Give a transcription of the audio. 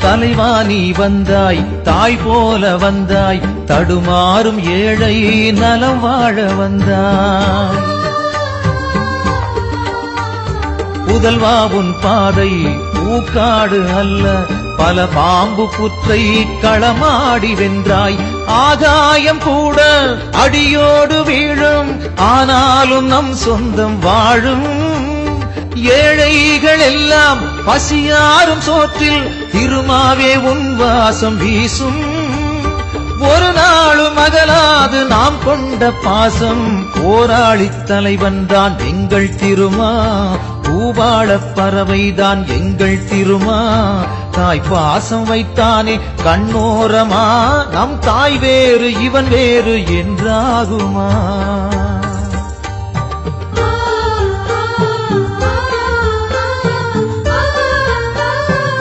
தலைவா நீ வந்தாய், தாய் போல வந்தாய், தடுமாறும் ஏழை நலம் வாழ வந்தாய். புதல்வா உன் பாதை பூக்காடு அல்ல, பல பாம்பு புற்றை களமாடி வென்றாய். ஆகாயம் கூட அடியோடு வீழும், ஆனாலும் நம் சொந்தம் வாழும். ஏழைகள் எல்லாம் பசியாரும் சோற்றில் திருமாவே உன் வாசம் வீசும். ஒரு நாளும் அகலாது நாம் கொண்ட பாசம், போராளி தலைவன் தான் எங்கள் திருமா, பூபாள பறவைதான் எங்கள் திருமா. தாய் பாசம் வைத்தானே கண்ணோரமா, நம் தாய் வேறு இவன் வேறு என்றாகுமா?